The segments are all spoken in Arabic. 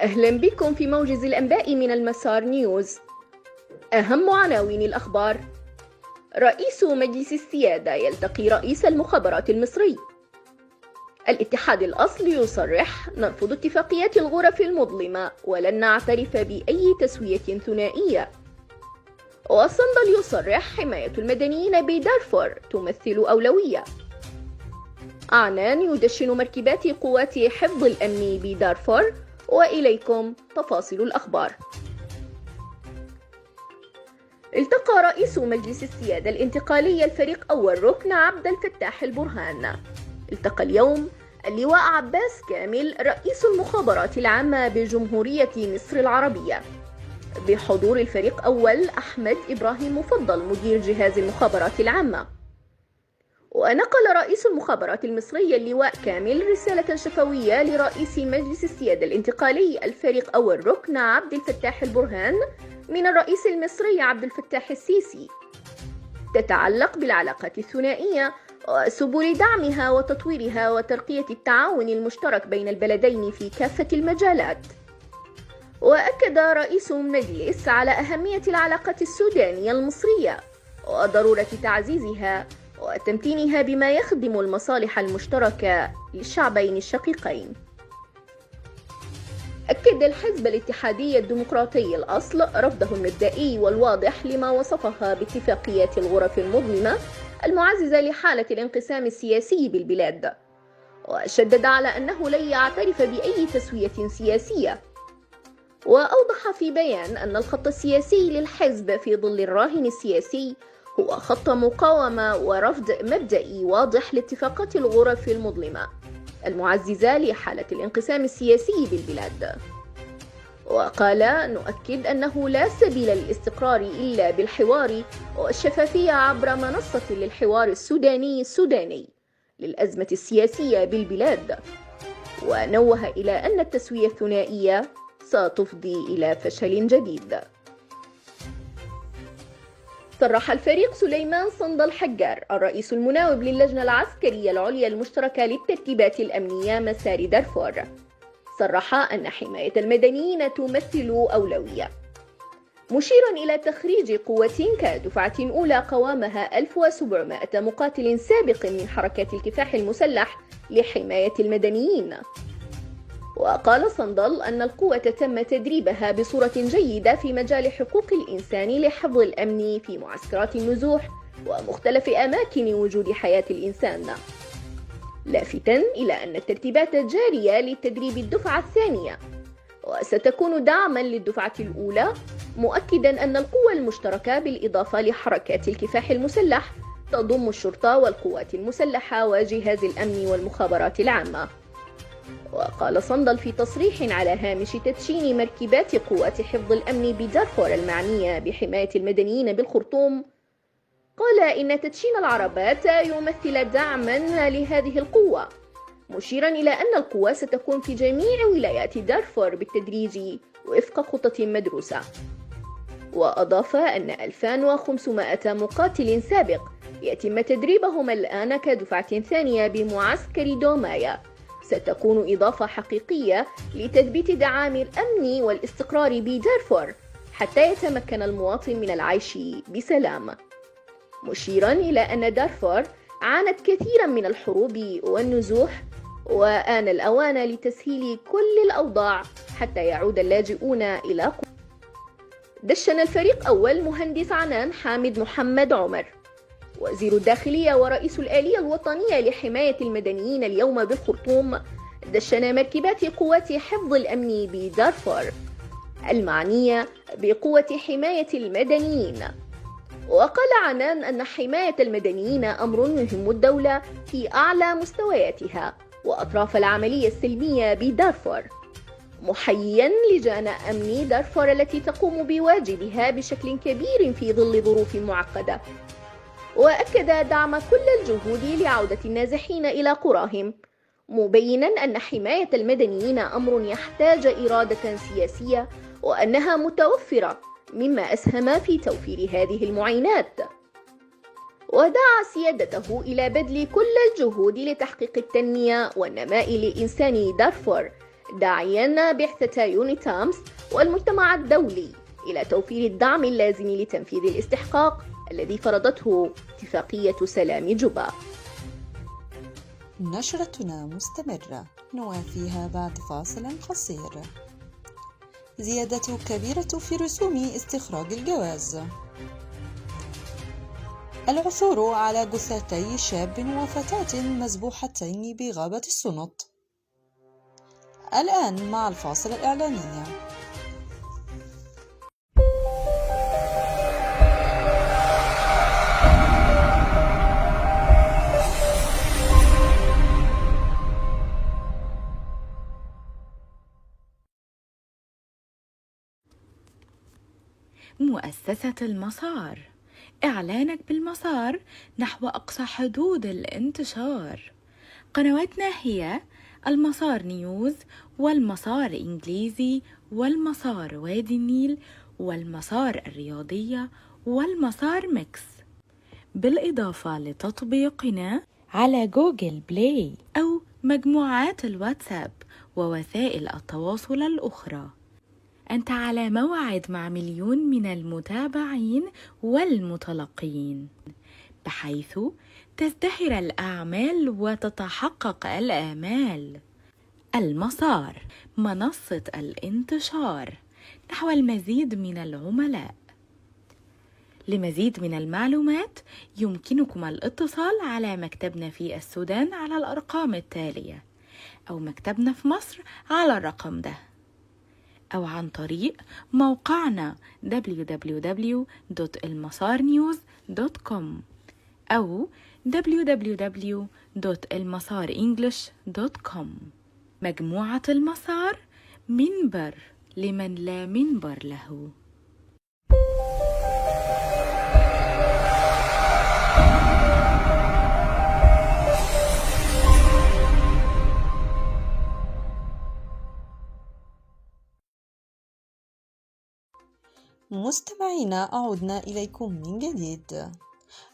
أهلا بكم في موجز الأنباء من المسار نيوز. أهم عناوين الأخبار: رئيس مجلس السيادة يلتقي رئيس المخابرات المصري. الاتحاد الأصلي يصرح: نرفض اتفاقيات الغرف المظلمة ولن نعترف بأي تسوية ثنائية. وصندل يصرح: حماية المدنيين بدارفور تمثل أولوية. عنان يدشن مركبات قوات حفظ الأمن بدارفور. وإليكم تفاصيل الأخبار. التقى رئيس مجلس السيادة الانتقالي الفريق أول ركن عبد الفتاح البرهان. التقى اليوم اللواء عباس كامل رئيس المخابرات العامة بجمهورية مصر العربية، بحضور الفريق أول أحمد إبراهيم مفضل مدير جهاز المخابرات العامة. ونقل رئيس المخابرات المصري اللواء كامل رسالة شفوية لرئيس مجلس السيادة الانتقالي الفريق أول ركن عبد الفتاح البرهان من الرئيس المصري عبد الفتاح السيسي، تتعلق بالعلاقات الثنائية وسبل دعمها وتطويرها وترقية التعاون المشترك بين البلدين في كافة المجالات. وأكد رئيس المجلس على أهمية العلاقات السودانية المصرية وضرورة تعزيزها وتمتينها بما يخدم المصالح المشتركة للشعبين الشقيقين. أكد الحزب الاتحادي الديمقراطي الأصل رفضه المبدئي والواضح لما وصفها باتفاقيات الغرف المظلمة المعززة لحالة الانقسام السياسي بالبلاد، وشدد على أنه لن يعترف بأي تسوية سياسية. وأوضح في بيان أن الخط السياسي للحزب في ظل الراهن السياسي هو خط مقاومة ورفض مبدئي واضح لاتفاقات الغرف المظلمة المعززة لحالة الانقسام السياسي بالبلاد. وقال: نؤكد أنه لا سبيل للاستقرار إلا بالحوار والشفافية عبر منصة للحوار السوداني للأزمة السياسية بالبلاد. ونوه إلى أن التسوية الثنائية ستفضي إلى فشل جديد. صرح الفريق سليمان صندل حجار الرئيس المناوب للجنة العسكرية العليا المشتركة للترتيبات الأمنية مسار دارفور، صرح أن حماية المدنيين تمثل أولوية، مشيرا إلى تخريج قوة كدفعة أولى قوامها 1700 مقاتل سابق من حركات الكفاح المسلح لحماية المدنيين. وقال صندل أن القوة تم تدريبها بصورة جيدة في مجال حقوق الإنسان لحفظ الأمن في معسكرات النزوح ومختلف أماكن وجود حياة الإنسان، لافتا إلى أن الترتيبات جارية لتدريب الدفعة الثانية وستكون دعما للدفعة الأولى، مؤكدا أن القوة المشتركة بالإضافة لحركات الكفاح المسلح تضم الشرطة والقوات المسلحة وجهاز الأمن والمخابرات العامة. وقال صندل في تصريح على هامش تدشين مركبات قوات حفظ الأمن بدارفور المعنية بحماية المدنيين بالخرطوم، قال إن تدشين العربات يمثل دعما لهذه القوة، مشيرا إلى أن القوة ستكون في جميع ولايات دارفور بالتدريج وفق خطط مدروسة. وأضاف أن 2500 مقاتل سابق يتم تدريبهم الآن كدفعة ثانية بمعسكر دومايا ستكون إضافة حقيقية لتثبيت دعام الأمن والاستقرار بدارفور حتى يتمكن المواطن من العيش بسلام، مشيرا إلى أن دارفور عانت كثيرا من الحروب والنزوح، وآن الأوان لتسهيل كل الأوضاع حتى يعود اللاجئون إلى قوة. دشن الفريق أول مهندس عنان حامد محمد عمر وزير الداخلية ورئيس الآلية الوطنية لحماية المدنيين اليوم بالخرطوم، دشن مركبات قوات حفظ الأمن بدارفور المعنية بقوة حماية المدنيين. وقال عنان أن حماية المدنيين أمر يهم الدولة في أعلى مستوياتها وأطراف العملية السلمية بدارفور، محييا لجان أمن دارفور التي تقوم بواجبها بشكل كبير في ظل ظروف معقدة. وأكد دعم كل الجهود لعودة النازحين إلى قراهم، مبينا أن حماية المدنيين أمر يحتاج إرادة سياسية وأنها متوفرة، مما أسهم في توفير هذه المعينات. ودعا سيادته إلى بذل كل الجهود لتحقيق التنمية والنماء لإنسان دارفور داعيا بعثة يوني تامس والمجتمع الدولي إلى توفير الدعم اللازم لتنفيذ الاستحقاق الذي فرضته اتفاقية سلام جوبا. نشرتنا مستمرة، نوافيها بعد فاصل قصير. زيادة كبيرة في رسوم استخراج الجواز. العثور على جثتي شاب وفتاة مذبوحتين بغابة السنط. الآن مع الفاصل الإعلاني. مؤسسة المسار، إعلانك بالمسار نحو أقصى حدود الانتشار. قنواتنا هي المسار نيوز، والمسار إنجليزي، والمسار وادي النيل، والمسار الرياضية، والمسار ميكس، بالإضافة لتطبيقنا على جوجل بلاي أو مجموعات الواتساب ووسائل التواصل الأخرى. أنت على موعد مع مليون من المتابعين والمتلقين، بحيث تزدهر الأعمال وتتحقق الآمال. المسار، منصة الانتشار نحو المزيد من العملاء. لمزيد من المعلومات يمكنكم الاتصال على مكتبنا في السودان على الأرقام التالية، أو مكتبنا في مصر على الرقم ده، أو عن طريق موقعنا www.elmasarnews.com أو www.elmasarenglish.com. مجموعة المسار، منبر لمن لا منبر له. مستمعينا، عدنا إليكم من جديد.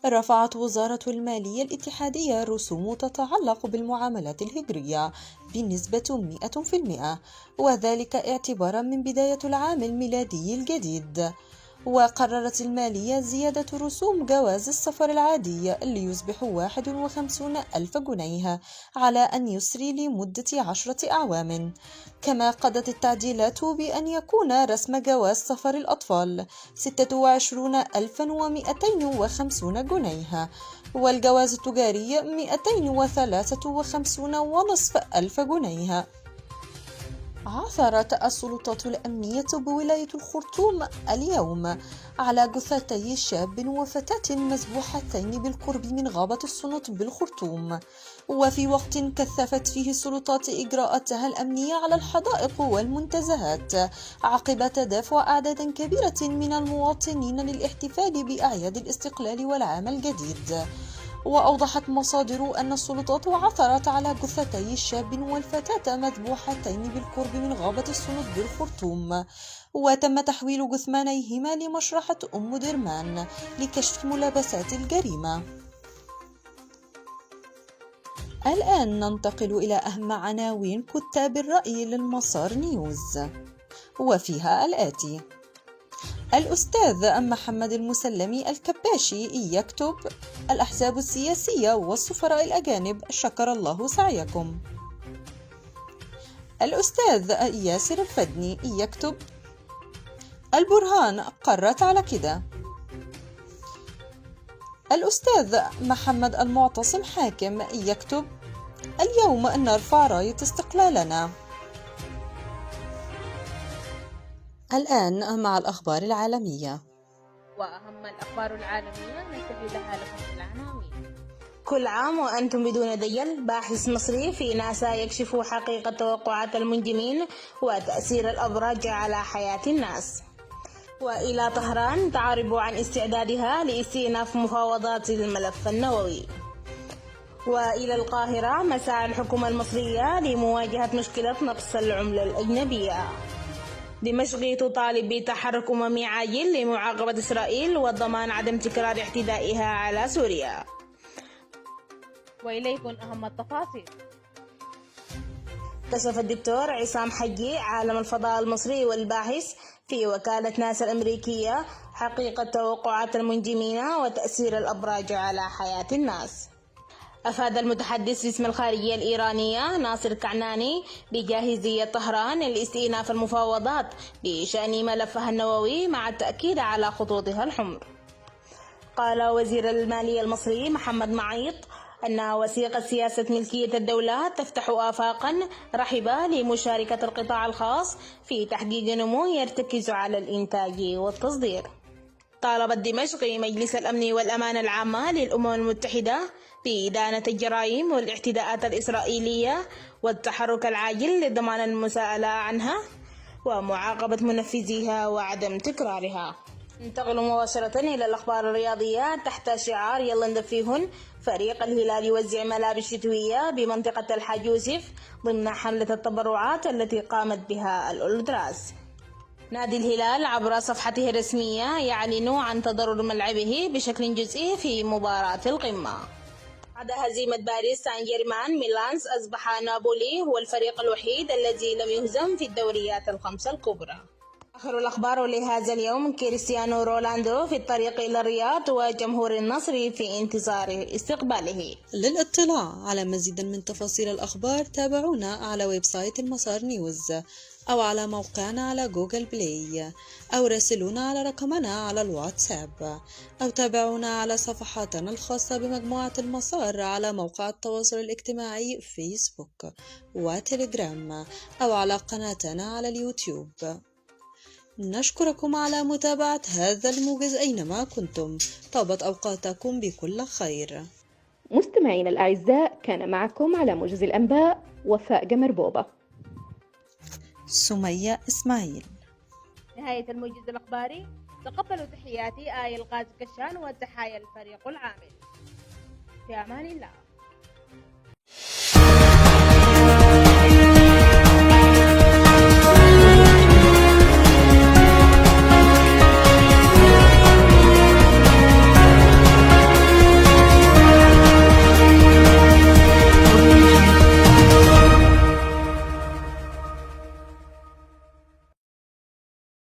رفعت وزارة المالية الاتحادية رسوم تتعلق بالمعاملات الهجرية بنسبة 100%، وذلك اعتبارا من بداية العام الميلادي الجديد. وقررت المالية زيادة رسوم جواز السفر العادي اللي يصبح 51,000 جنيه على أن يسري لمدة 10 أعوام. كما قضت التعديلات بأن يكون رسم جواز سفر الأطفال 26,250 جنيه، والجواز التجاري 253,500 جنيه. عثرت السلطات الأمنية بولاية الخرطوم اليوم على جثتي شاب وفتاة مذبوحتين بالقرب من غابة السنط بالخرطوم، وفي وقت كثفت فيه السلطات إجراءاتها الأمنية على الحدائق والمنتزهات عقب تدافع أعداد كبيرة من المواطنين للاحتفال بأعياد الاستقلال والعام الجديد. وأوضحت مصادر أن السلطات عثرت على جثتي الشاب والفتاة مذبوحتين بالقرب من غابة السنط بالخرطوم، وتم تحويل جثمانيهما لمشرحة أم درمان لكشف ملابسات الجريمة. الآن ننتقل إلى أهم عناوين كتاب الرأي للمسار نيوز، وفيها الآتي: الأستاذ محمد المسلمي الكباشي يكتب: الأحزاب السياسية والسفراء الأجانب شكر الله سعيكم. الأستاذ ياسر الفدني يكتب: البرهان قررت على كده. الأستاذ محمد المعتصم حاكم يكتب: اليوم نرفع راية استقلالنا. الآن مع الأخبار العالمية. وأهم الأخبار العالمية ننتقل لها لكم العناوين. كل عام وأنتم بدون ديل. باحث مصري في ناسا يكشف حقيقة توقعات المنجمين وتأثير الأبراج على حياة الناس. وإلى طهران تعرب عن استعدادها لاستئناف مفاوضات الملف النووي. وإلى القاهرة مساعي الحكومة المصرية لمواجهة مشكلة نقص العملة الأجنبية. دمشق تطالب بتحرك أممي عاجل لمعاقبة إسرائيل وضمان عدم تكرار اعتدائها على سوريا. وإليكم أهم التفاصيل. كشف الدكتور عصام حجي عالم الفضاء المصري والباحث في وكالة ناسا الأمريكية حقيقة توقعات المنجمين وتأثير الأبراج على حياة الناس. أفاد المتحدث باسم الخارجية الإيرانية ناصر كعناني بجاهزية طهران لاستئناف المفاوضات بشأن ملفها النووي مع التأكيد على خطوطها الحمر. قال وزير المالية المصري محمد معيط أن وثيقة سياسة ملكية الدولة تفتح آفاقا رحبة لمشاركة القطاع الخاص في تحقيق نمو يرتكز على الإنتاج والتصدير. طالبت دمشق مجلس الأمن والأمان العامة للأمم المتحدة بإدانة الجرائم والاعتداءات الإسرائيلية والتحرك العاجل لضمان المساءلة عنها ومعاقبة منفذيها وعدم تكرارها. ننتقل مباشرة إلى الأخبار الرياضية تحت شعار يلا ندفيهن. فريق الهلال يوزع ملابس شتوية بمنطقة الحاج يوسف ضمن حملة التبرعات التي قامت بها الأولتراس. نادي الهلال عبر صفحته الرسمية يعلن عن تضرر ملعبه بشكل جزئي في مباراة القمة. بعد هزيمة باريس سان جيرمان ميلانس أصبح نابولي هو الفريق الوحيد الذي لم يهزم في الدوريات الخمسة الكبرى. آخر الأخبار لهذا اليوم كريستيانو رونالدو في الطريق إلى الرياض وجمهور النصر في انتظار استقباله. للاطلاع على مزيد من تفاصيل الأخبار تابعونا على ويب سايت المسار نيوز أو على موقعنا على جوجل بلاي أو راسلونا على رقمنا على الواتساب أو تابعونا على صفحاتنا الخاصة بمجموعة المسار على موقع التواصل الاجتماعي فيسبوك وتليجرام أو على قناتنا على اليوتيوب. نشكركم على متابعة هذا الموجز أينما كنتم. طابت أوقاتكم بكل خير. مستمعينا الأعزاء، كان معكم على موجز الأنباء وفاء جمربوبة، سمية إسماعيل. نهاية الموجز الأخباري. تقبلوا تحياتي آية الغاز كشان وتحايا الفريق العامل. في أمان الله.